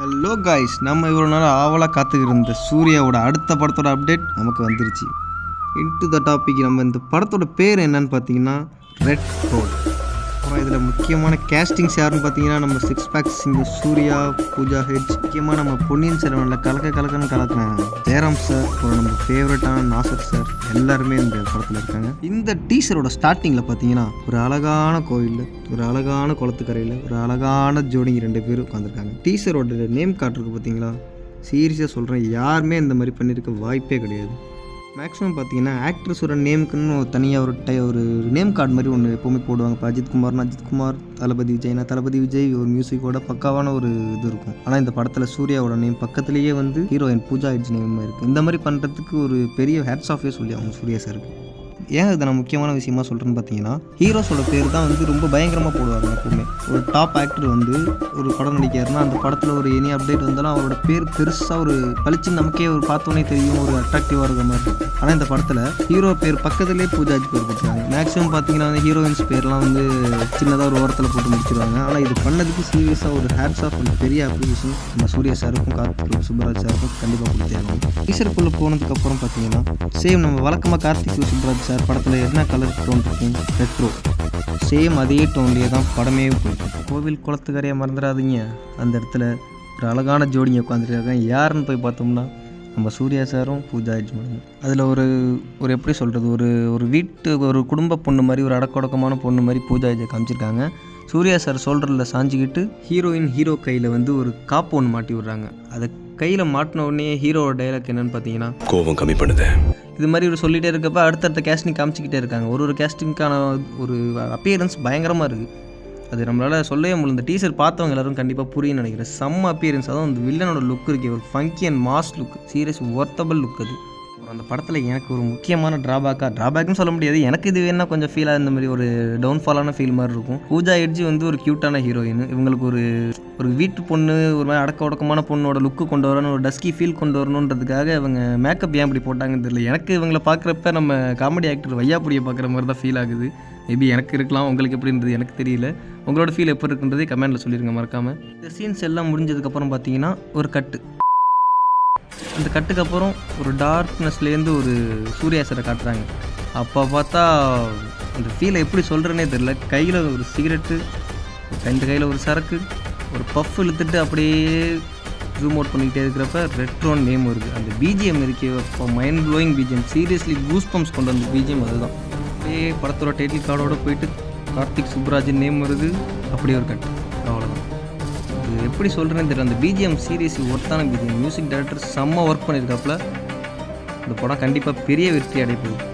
Hello guys, நம்ம இவ்வளோ நாள் ஆவலாக காத்துக்கிட்டு இருந்த சூர்யாவோட அடுத்த படத்தோட அப்டேட் நமக்கு வந்துருச்சு. Into the topic. நம்ம இந்த படத்தோட பேர் என்னன்னு பார்த்தீங்கன்னா ரெட் ரோட். அப்புறம் இதில் முக்கியமான கேஸ்டிங்ஸ் யாருன்னு பார்த்தீங்கன்னா நம்ம six packs singer Suriya, Pooja ஹெட்ஸ், முக்கியமாக நம்ம பொன்னியின் செல்வனில் கலக்கன்னு கலக்குறாங்க ஜெயராம் சார், அப்புறம் நம்ம ஃபேவரட்டான நாசர் சார் எல்லாருமே இந்த படத்தில் இருக்காங்க. இந்த டீசரோட ஸ்டார்டிங்கில் பார்த்தீங்கன்னா ஒரு அழகான கோயில், ஒரு அழகான குளத்துக்கரையில் ஒரு அழகான ஜோடிங்க 2 பேர் உட்காந்துருக்காங்க. டீசரோட நேம் கார்டுருக்கு பார்த்தீங்களா, சீரியஸாக சொல்கிறேன், யாருமே இந்த மாதிரி பண்ணியிருக்க வாய்ப்பே கிடையாது. மேக்ஸிமம் பார்த்தீங்கன்னா ஆக்ட்ரஸோட நேமுக்குன்னு தனியாக ஒரு நேம் கார்டு மாதிரி ஒன்று எப்போவுமே போடுவாங்க. இப்போ அஜித்குமார், தளபதி விஜய் ஒரு மியூசிக்கோட பக்காவான ஒரு இது இருக்கும். ஆனால் இந்த படத்தில் சூர்யாவோட நேம் பக்கத்துலேயே ஹீரோயின் பூஜா ஹெட்ஸ் நேம் இருக்குது. இந்த மாதிரி பண்ணுறதுக்கு ஒரு பெரிய ஹேட்ஸ் ஆஃபே சொல்லி அவங்க சூர்யா சாருக்கு. ஏன் இதை நான் முக்கியமான விஷயமா சொல்கிறேன்னு பார்த்தீங்கன்னா, ஹீரோஸோட பேர் தான் ரொம்ப பயங்கரமாக போடுவாங்க. எப்பவுமே ஒரு டாப் ஆக்டர் ஒரு படம் நடிக்கிறாருன்னா அந்த படத்தில் ஒரு எனி அப்டேட் வந்தாலும் அவரோட பேர் பெருசாக ஒரு பளிச்சுன்னு நமக்கே ஒரு பார்த்தோன்னே தெரியும், ஒரு அட்ராக்டிவாக இருக்கிற மாதிரி இருக்கும். ஆனால் இந்த படத்தில் ஹீரோ பேர் பக்கத்துலேயே பூஜாஜி பேர் போட்டுருக்காங்க. மேக்ஸிமம் பார்த்தீங்கன்னா ஹீரோயின்ஸ் பேர்லாம் சின்னதாக ஒரு ஓரத்தில் போட்டு முடிச்சிருவாங்க. ஆனால் இது பண்ணதுக்கு சீரியஸாக ஒரு ஹேட்ஸ் ஆஃப் ஒரு பெரிய அப்ரிசியேஷன் நம்ம சூர்யா சாருக்கும் கார்த்திக் சுப்ராஜ் சாருக்கும் கண்டிப்பாக கொடுத்தேன். டீசருக்குள்ளே போனதுக்கப்புறம் பார்த்தீங்கன்னா சேம் நம்ம வழக்கமாக கார்த்திக் சுப்ராஜ் சார் படத்தில் என்ன கலர் டோன் இருக்கும், ரெட்ரோ, சேம் அதே டோன்லேயே தான் படமே போயிட்டு. கோவில் குளத்துக்கரையை மறந்துடாதீங்க, அந்த இடத்துல ஒரு அழகான ஜோடிங்க உட்காந்துருக்காங்க. யாருன்னு போய் பார்த்தோம்னா நம்ம சூர்யா சாரும் பூஜா ஹெட்ஸ் மேடம். அதில் ஒரு எப்படி சொல்கிறது, ஒரு குடும்ப பொண்ணு மாதிரி, ஒரு அடக்கொடக்கமான பொண்ணு மாதிரி பூஜா ஹெட்ஸை காமிச்சிருக்காங்க. சூர்யா சார் ஷோல்டரில் சாஞ்சிக்கிட்டு ஹீரோ கையில் ஒரு காப்பு ஒன்று மாட்டி விடுறாங்க. அதை கையில் மாட்டின உடனே ஹீரோவோட டைலாக் என்னன்னு பார்த்தீங்கன்னா, கோவம் கம்மி பண்ணுது. இது மாதிரி ஒரு சொல்லிகிட்டே இருக்கப்போ அடுத்தடுத்த கேஸ்டிங் காமிச்சிக்கிட்டே இருக்காங்க. ஒரு கேஸ்டிங்கான ஒரு அப்பியரன்ஸ் பயங்கரமாக இருக்குது. அது நம்மளால் சொல்லவே முடியல. இந்த டீசர் பார்த்தவங்க எல்லாரும் கண்டிப்பாக புரியும்னு நினைக்கிறேன். செம்ம அப்பியரன்ஸ். அதுவும் அந்த வில்லனோட லுக் இருக்கே, ஒரு funky and mass look, serious worthable look. அது அந்த படத்தில் எனக்கு ஒரு முக்கியமான ட்ராபேக்னு சொல்ல முடியாது, எனக்கு இது வேணால் கொஞ்சம் ஃபீலாக இந்த மாதிரி ஒரு டவுன்ஃபாலான ஃபீல் மாதிரி இருக்கும். பூஜா ஹெட்ஸ் ஒரு க்யூட்டான ஹீரோயின். இவங்களுக்கு ஒரு வீட்டு பொண்ணு, ஒரு மாதிரி அடக்க ஒடக்கமான பொண்ணோட லுக்கு கொண்டு வரணும், ஒரு டஸ்கி ஃபீல் கொண்டு வரணுன்றதுக்காக இவங்க மேக்கப் ஏன் இப்படி போட்டாங்கன்னு தெரியல. எனக்கு இவங்களை பார்க்குறப்ப நம்ம காமெடி ஆக்டர் வையாபுடியை பார்க்குற மாதிரி தான் ஃபீல் ஆகுது. மேபி எனக்கு இருக்கலாம், உங்களுக்கு எப்படின்றது எனக்கு தெரியல. உங்களோட ஃபீல் எப்போ இருக்குன்றதே கமெண்ட்டில் சொல்லிடுங்க மறக்காமல். இந்த சீன்ஸ் எல்லாம் முடிஞ்சதுக்கப்புறம் பார்த்தீங்கன்னா ஒரு கட்டு. அந்த கட்டுக்கு அப்புறம் ஒரு டார்க்னஸ்லேருந்து ஒரு சூர்யா சாரை காட்டுறாங்க. அப்போ பார்த்தா அந்த ஃபீலை எப்படி சொல்கிறேன்னே தெரில. கையில் ஒரு சிகரெட்டு, இந்த கையில் ஒரு சரக்கு, ஒரு பஃப் இழுத்துட்டு அப்படியே ஜூம் அவுட் பண்ணிக்கிட்டே இருக்கிறப்ப ரெட்ரோன் நேம் வருது. அந்த பிஜிஎம் இருக்கே, இப்போ mind blowing BGM, seriously goose bumps கொண்டு வந்த பிஜிஎம் அதுதான். அப்படியே படத்தோட டைட்டில் கார்டோடு போயிட்டு கார்த்திக் சுப்ராஜின் நேம் வருது. அப்படியே ஒரு கட்டு, அவ்வளோதான். அது எப்படி சொல்கிறேன்னு தெரியல. அந்த பிஜிஎம் சீரியஸ்லி ஒர்த்தான பிஜிஎம். மியூசிக் டைரக்டர் செம்ம ஒர்க் பண்ணியிருக்காப்புல. இந்த படம் கண்டிப்பாக பெரிய வெற்றி அடைப்பது.